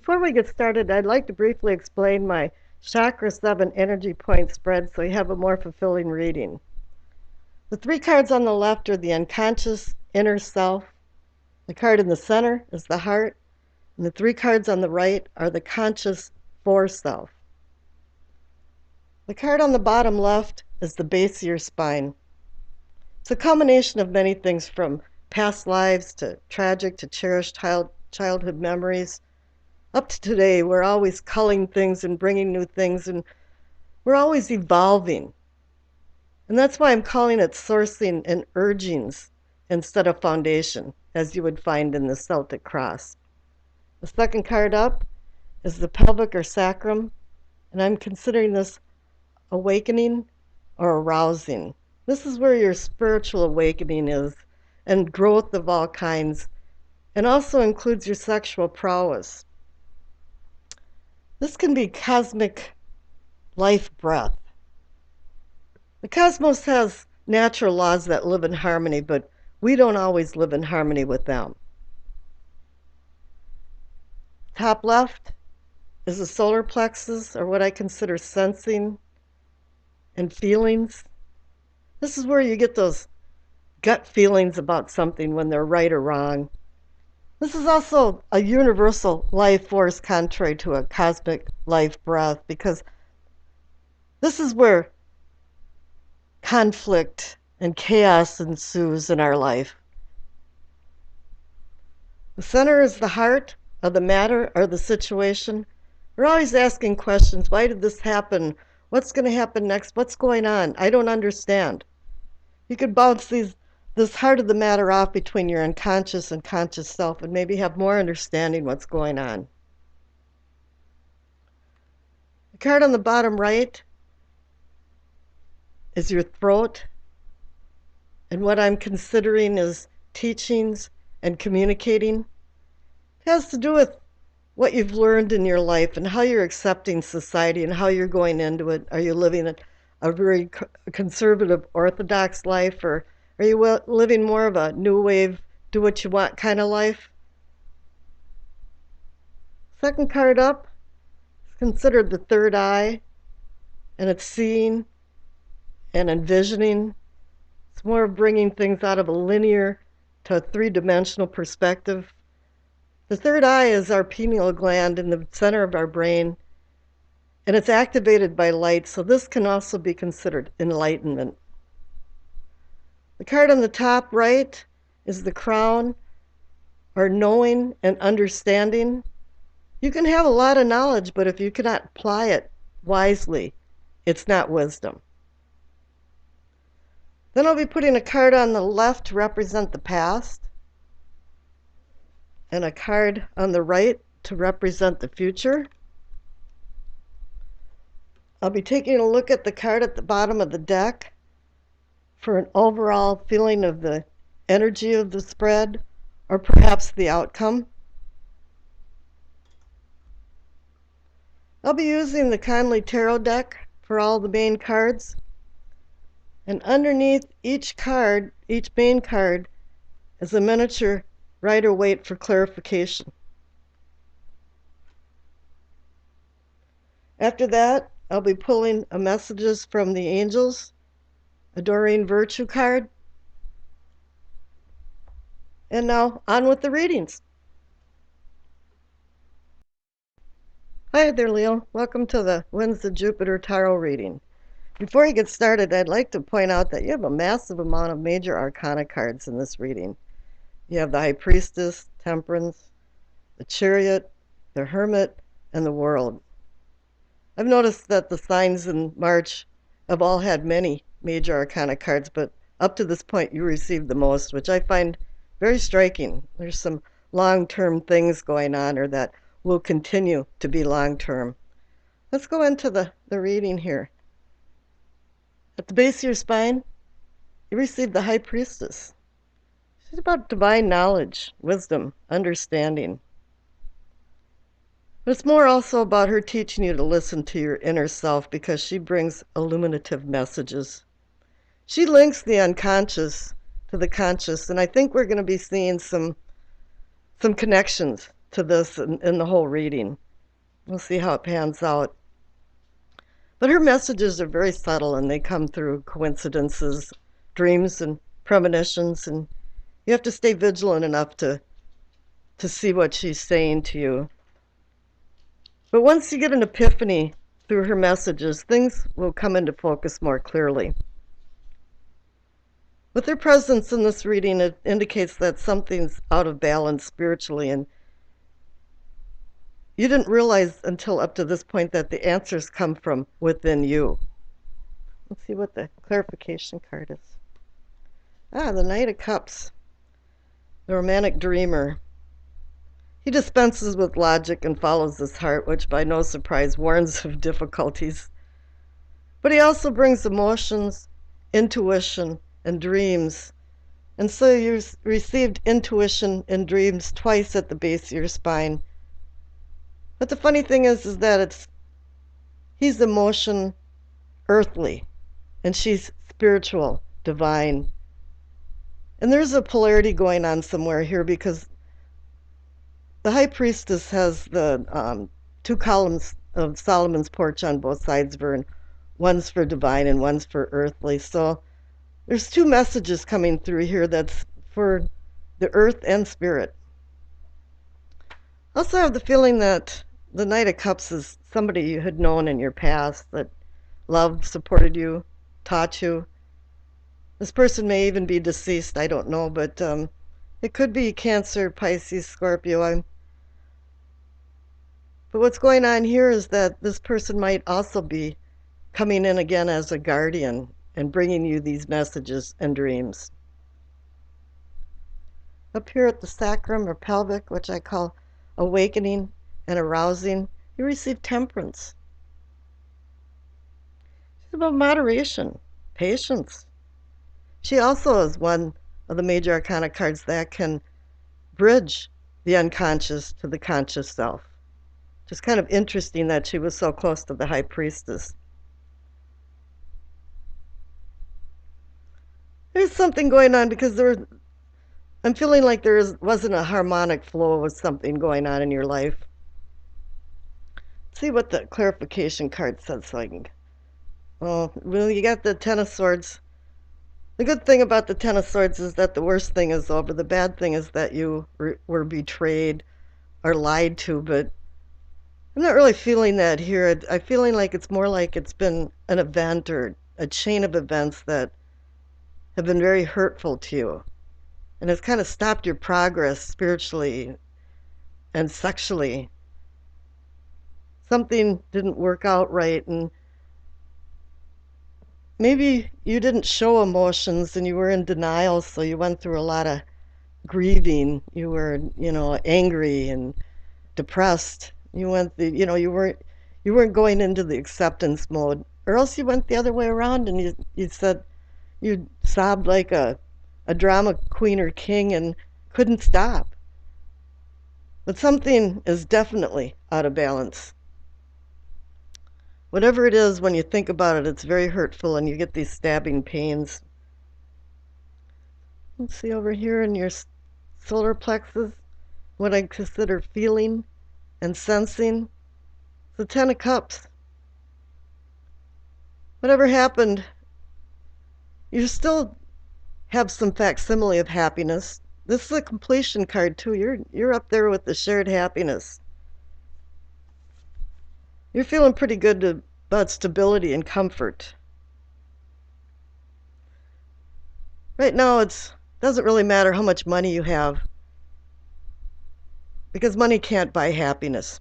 Before we get started, I'd like to briefly explain my Chakra 7 energy point spread so you have a more fulfilling reading. The 3 cards on the left are the unconscious inner self. The card in the center is the heart. And the 3 cards on the right are the conscious foreself. The card on the bottom left is the base of your spine. It's a combination of many things from past lives to tragic to cherished childhood memories. Up to today, we're always culling things and bringing new things, and we're always evolving. And that's why I'm calling it sourcing and urgings instead of foundation, as you would find in the Celtic cross. The second card up is the pelvic or sacrum, and I'm considering this awakening or arousing. This is where your spiritual awakening is, and growth of all kinds, and also includes your sexual prowess. This can be cosmic life breath. The cosmos has natural laws that live in harmony, but we don't always live in harmony with them. Top left is the solar plexus, or what I consider sensing and feelings. This is where you get those gut feelings about something when they're right or wrong. This is also a universal life force contrary to a cosmic life breath, because this is where conflict and chaos ensues in our life. The center is the heart of the matter or the situation. We're always asking questions. Why did this happen? What's going to happen next? What's going on? I don't understand. You could bounce this heart of the matter off between your unconscious and conscious self and maybe have more understanding what's going on. The card on the bottom right is your throat, and what I'm considering is teachings and communicating. It has to do with what you've learned in your life and how you're accepting society and how you're going into it. Are you living a very conservative, orthodox life, or are you living more of a new wave, do what you want kind of life? Second card up is considered the third eye, and it's seeing and envisioning. It's more of bringing things out of a linear to a three-dimensional perspective. The third eye is our pineal gland in the center of our brain, and it's activated by light, so this can also be considered enlightenment. The card on the top right is the crown, or knowing and understanding. You can have a lot of knowledge, but if you cannot apply it wisely, it's not wisdom. Then I'll be putting a card on the left to represent the past, and a card on the right to represent the future. I'll be taking a look at the card at the bottom of the deck for an overall feeling of the energy of the spread, or perhaps the outcome. I'll be using the Conley Tarot deck for all the main cards. And underneath each card, each main card, is a miniature Rider-Waite for clarification. After that, I'll be pulling a messages from the angels, a Doreen Virtue card. And now, on with the readings. Hi there, Leo. Welcome to the Winds of Jupiter Tarot reading. Before you get started, I'd like to point out that you have a massive amount of Major Arcana cards in this reading. You have the High Priestess, Temperance, the Chariot, the Hermit, and the World. I've noticed that the signs in March have all had many Major Arcana cards, but up to this point you received the most, which I find very striking. There's some long-term things going on, or that will continue to be long-term. Let's go into the reading here. At the base of your spine, you receive the High Priestess. She's about divine knowledge, wisdom, understanding. But it's more also about her teaching you to listen to your inner self, because she brings illuminative messages. She links the unconscious to the conscious, and I think we're going to be seeing some connections to this in the whole reading. We'll see how it pans out. But her messages are very subtle, and they come through coincidences, dreams, and premonitions, and you have to stay vigilant enough to see what she's saying to you. But once you get an epiphany through her messages, things will come into focus more clearly. With her presence in this reading, it indicates that something's out of balance spiritually, and you didn't realize until up to this point that the answers come from within you. Let's see what the clarification card is. The Knight of Cups, the romantic dreamer. He dispenses with logic and follows his heart, which by no surprise warns of difficulties. But he also brings emotions, intuition, and dreams. And so you received intuition and dreams twice at the base of your spine. But the funny thing is that he's emotion, earthly, and she's spiritual, divine. And there's a polarity going on somewhere here, because the high priestess has the two columns of Solomon's porch on both sides of her, and one's for divine and one's for earthly. So there's two messages coming through here that's for the earth and spirit. I also have the feeling that the Knight of Cups is somebody you had known in your past that loved, supported you, taught you. This person may even be deceased, I don't know, but it could be Cancer, Pisces, Scorpio. But what's going on here is that this person might also be coming in again as a guardian and bringing you these messages and dreams. Up here at the sacrum or pelvic, which I call awakening and arousing, you receive temperance. It's about moderation, patience. She also is one of the Major Arcana cards that can bridge the unconscious to the conscious self. Just kind of interesting that she was so close to the High Priestess. There's something going on because I'm feeling like wasn't a harmonic flow with something going on in your life. Let's see what the clarification card says so I can... well, you got the Ten of Swords. The good thing about the Ten of Swords is that the worst thing is over. The bad thing is that you were betrayed or lied to, but I'm not really feeling that here. I'm feeling like it's more like it's been an event or a chain of events that have been very hurtful to you. And it's kind of stopped your progress spiritually and sexually. Something didn't work out right, and maybe you didn't show emotions and you were in denial, so you went through a lot of grieving. You were, angry and depressed. You weren't going into the acceptance mode, or else you went the other way around and you said you sobbed like a drama queen or king and couldn't stop. But something is definitely out of balance. Whatever it is, when you think about it, it's very hurtful and you get these stabbing pains. Let's see over here in your solar plexus, what I consider feeling and sensing. The Ten of Cups. Whatever happened, you still have some facsimile of happiness. This is a completion card too. You're up there with the shared happiness. You're feeling pretty good about stability and comfort. Right now, it doesn't really matter how much money you have, because money can't buy happiness.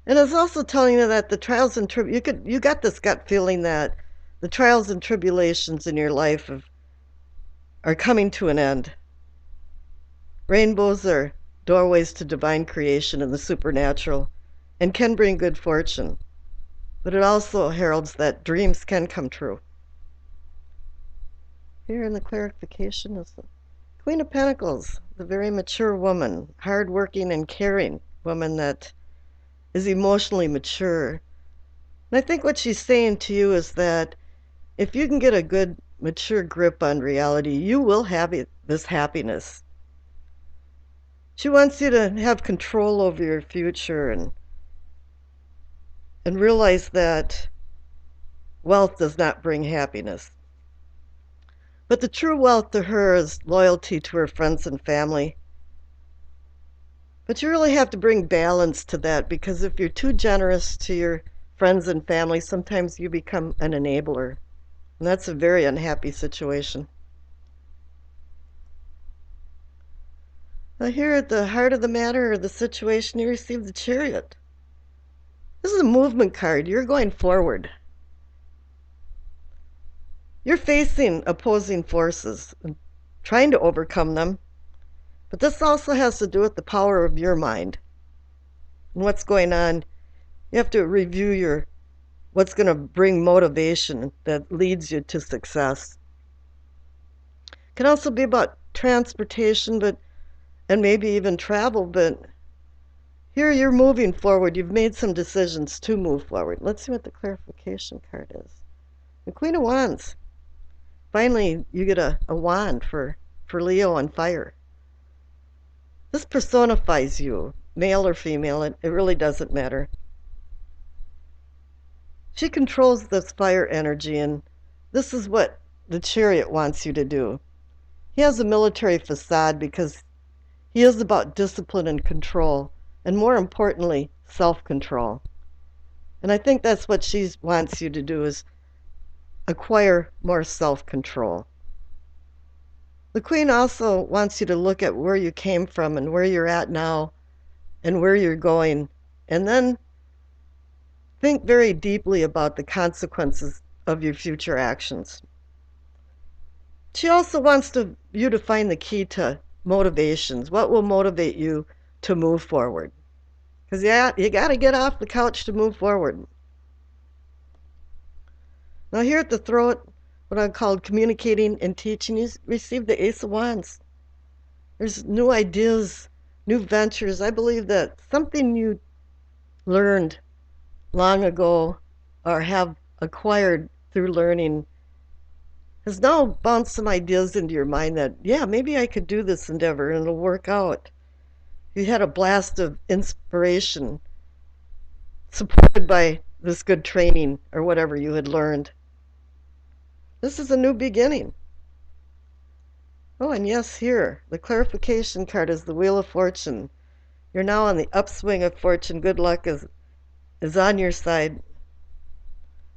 And it's also telling you that the trials and you got this gut feeling that the trials and tribulations in your life are coming to an end. Rainbows are doorways to divine creation and the supernatural, and can bring good fortune. But it also heralds that dreams can come true. Here in the clarification is the Queen of Pentacles, the very mature woman, hardworking and caring woman that is emotionally mature. And I think what she's saying to you is that if you can get a good, mature grip on reality, you will have this happiness. She wants you to have control over your future and realize that wealth does not bring happiness. But the true wealth to her is loyalty to her friends and family. But you really have to bring balance to that, because if you're too generous to your friends and family, sometimes you become an enabler. And that's a very unhappy situation. Now, here at the heart of the matter or the situation, you receive the Chariot. This is a movement card. You're going forward. You're facing opposing forces and trying to overcome them. But this also has to do with the power of your mind and what's going on. You have to review what's going to bring motivation that leads you to success. It can also be about transportation, and maybe even travel, but here you're moving forward. You've made some decisions to move forward. Let's see what the clarification card is. The Queen of Wands. Finally, you get a wand for Leo on fire. This personifies you, male or female, it really doesn't matter. She controls this fire energy, and this is what the Chariot wants you to do. He has a military facade because he is about discipline and control, and more importantly, self-control. And I think that's what she wants you to do, is acquire more self-control. The Queen also wants you to look at where you came from and where you're at now and where you're going, and then think very deeply about the consequences of your future actions. She also wants you to find the key to motivations. What will motivate you to move forward? Because you got to get off the couch to move forward. Now here at the throat, what I call communicating and teaching, you receive the Ace of Wands. There's new ideas, new ventures. I believe that something you learned long ago or have acquired through learning has now bounced some ideas into your mind that, yeah, maybe I could do this endeavor and it'll work out. You had a blast of inspiration supported by this good training or whatever you had learned. This is a new beginning. Oh, and yes, here, the clarification card is the Wheel of Fortune. You're now on the upswing of fortune. Good luck is on your side.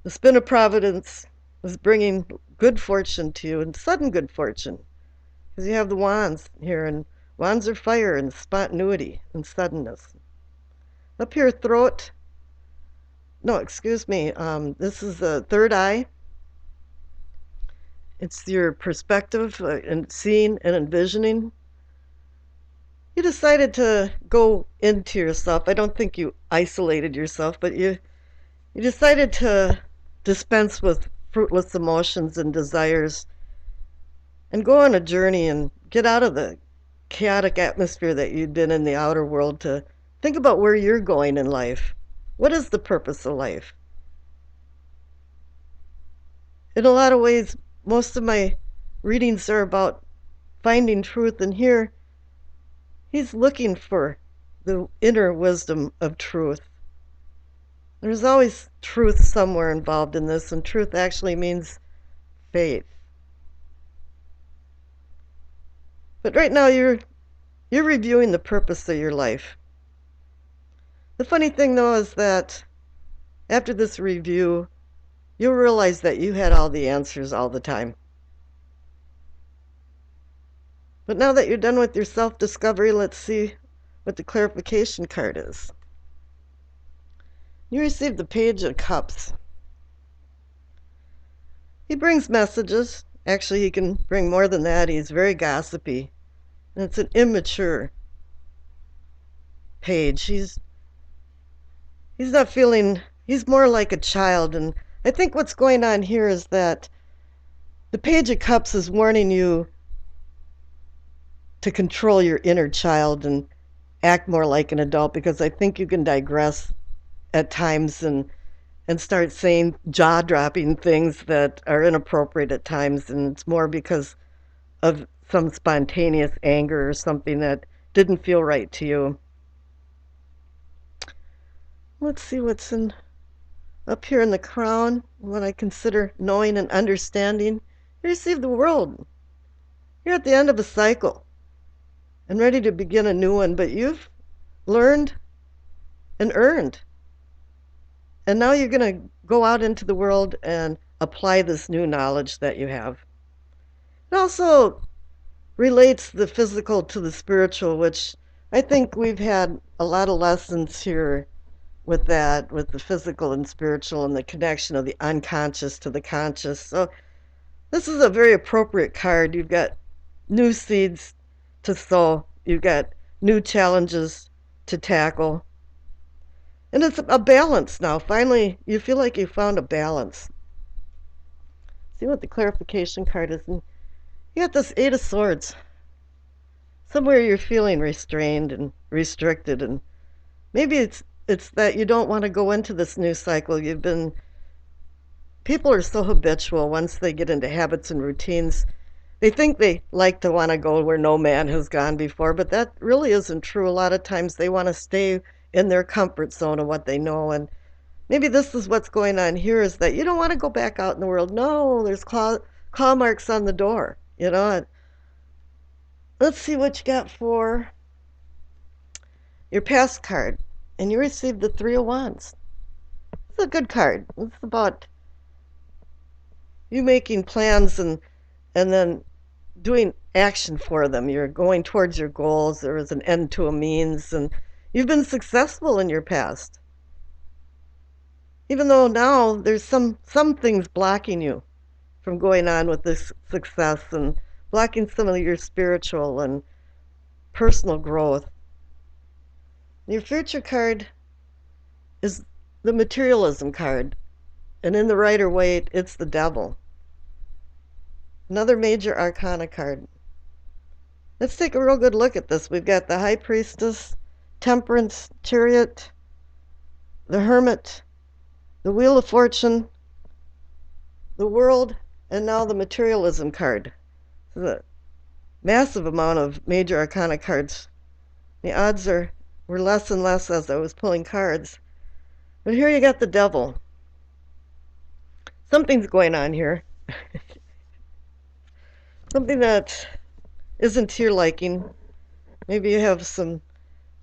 The spin of providence is bringing good fortune to you, and sudden good fortune. Because you have the wands here, and wands are fire and spontaneity and suddenness. Up here, throat. No, excuse me. This is the third eye. It's your perspective and seeing and envisioning. You decided to go into yourself. I don't think you isolated yourself, but you decided to dispense with fruitless emotions and desires and go on a journey and get out of the chaotic atmosphere that you'd been in the outer world to think about where you're going in life. What is the purpose of life? In a lot of ways, most of my readings are about finding truth, and here he's looking for the inner wisdom of truth. There's always truth somewhere involved in this, and truth actually means faith. But right now you're reviewing the purpose of your life. The funny thing though is that after this review, you'll realize that you had all the answers all the time. But now that you're done with your self-discovery, let's see what the clarification card is. You received the Page of Cups. He brings messages. Actually, he can bring more than that. He's very gossipy. And it's an immature page. He's not feeling, he's more like a child. And I think what's going on here is that the Page of Cups is warning you to control your inner child and act more like an adult, because I think you can digress at times and start saying jaw-dropping things that are inappropriate at times, and it's more because of some spontaneous anger or something that didn't feel right to you. Let's see what's in up here in the crown, what I consider knowing and understanding. You receive the world. You're at the end of a cycle and ready to begin a new one, but you've learned and earned. And now you're going to go out into the world and apply this new knowledge that you have. It also relates the physical to the spiritual, which I think we've had a lot of lessons here with that, with the physical and spiritual and the connection of the unconscious to the conscious. So this is a very appropriate card. You've got new seeds to sow. You've got new challenges to tackle. And it's a balance now. Finally, you feel like you found a balance. See what the clarification card is. And you got this Eight of Swords. Somewhere you're feeling restrained and restricted, and maybe it's that you don't want to go into this new cycle. People are so habitual once they get into habits and routines. They think they like to want to go where no man has gone before, but that really isn't true. A lot of times they want to stay in their comfort zone of what they know. And maybe this is what's going on here, is that you don't want to go back out in the world. No, there's claw marks on the door, you know. Let's see what you got for your past card. And you received the Three of Wands. It's a good card. It's about you making plans and then doing action for them. You're going towards your goals. There is an end to a means, and you've been successful in your past. Even though now there's some things blocking you from going on with this success and blocking some of your spiritual and personal growth. Your future card is the materialism card, and in the Rider-Waite, it's the Devil. Another Major Arcana card. Let's take a real good look at this. We've got the High Priestess, Temperance, Chariot, the Hermit, the Wheel of Fortune, the World, and now the Materialism card. This is a massive amount of Major Arcana cards. The odds were less and less as I was pulling cards. But here you got the Devil. Something's going on here. Something that isn't to your liking. Maybe you have some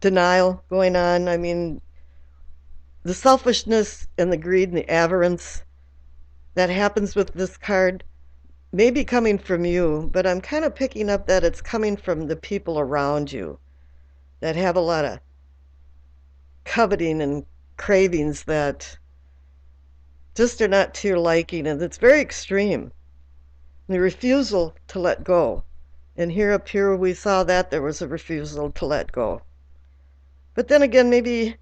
denial going on. I mean, the selfishness and the greed and the avarice that happens with this card may be coming from you, but I'm kind of picking up that it's coming from the people around you that have a lot of coveting and cravings that just are not to your liking, and it's very extreme. The refusal to let go. And here up here we saw that there was a refusal to let go. But then again, maybe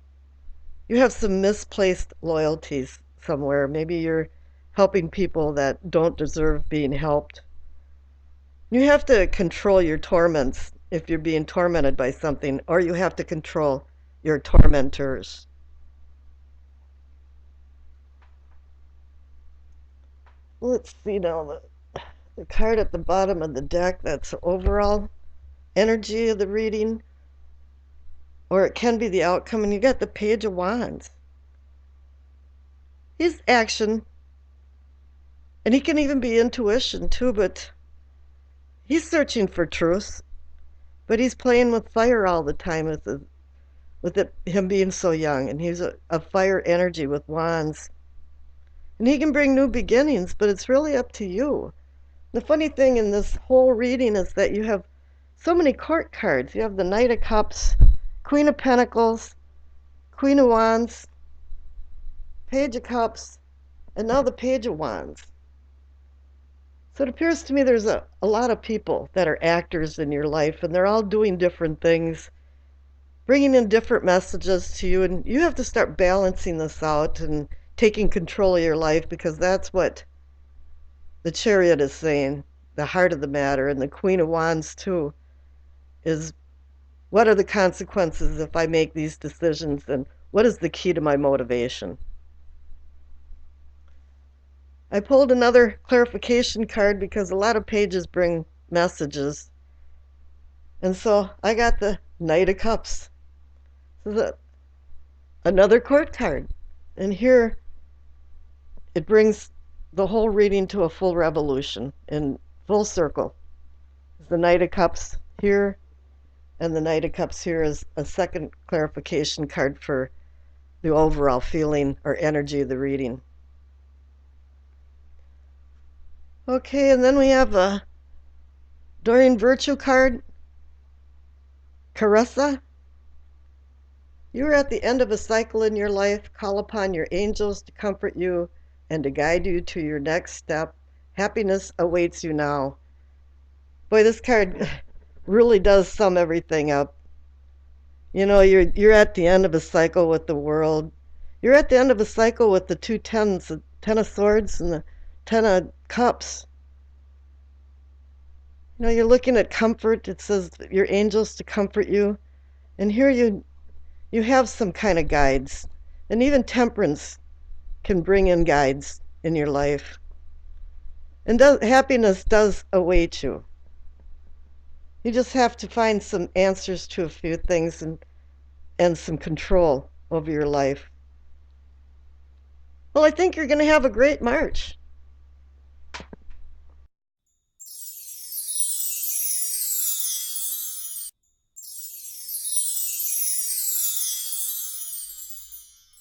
you have some misplaced loyalties somewhere. Maybe you're helping people that don't deserve being helped. You have to control your torments if you're being tormented by something, or you have to control your tormentors. Let's see now the card at the bottom of the deck, that's the overall energy of the reading, or it can be the outcome, and you got the Page of Wands. He's action, and he can even be intuition too, but he's searching for truth, but he's playing with fire all the time him being so young, and he's a fire energy with wands. And he can bring new beginnings, but it's really up to you. The funny thing in this whole reading is that you have so many court cards. You have the Knight of Cups, Queen of Pentacles, Queen of Wands, Page of Cups, and now the Page of Wands. So it appears to me there's a lot of people that are actors in your life, and they're all doing different things, bringing in different messages to you, and you have to start balancing this out and taking control of your life, because that's what the Chariot is saying, the heart of the matter, and the Queen of Wands too, is what are the consequences if I make these decisions, and what is the key to my motivation? I pulled another clarification card because a lot of pages bring messages. And so I got the Knight of Cups. This is another court card. And here it brings the whole reading to a full revolution in full circle. The Knight of Cups here, and the Knight of Cups here is a second clarification card for the overall feeling or energy of the reading. Okay, and then we have a Dorian Virtue card, Caressa. You are at the end of a cycle in your life. Call upon your angels to comfort you and to guide you to your next step. Happiness awaits you now. Boy, this card really does sum everything up. You know, you're at the end of a cycle with the world. You're at the end of a cycle with the two tens, the Ten of Swords and the Ten of Cups. You know, you're looking at comfort. It says your angels to comfort you. And here you have some kind of guides. And even temperance can bring in guides in your life. And happiness does await you. You just have to find some answers to a few things and some control over your life. Well, I think you're going to have a great March.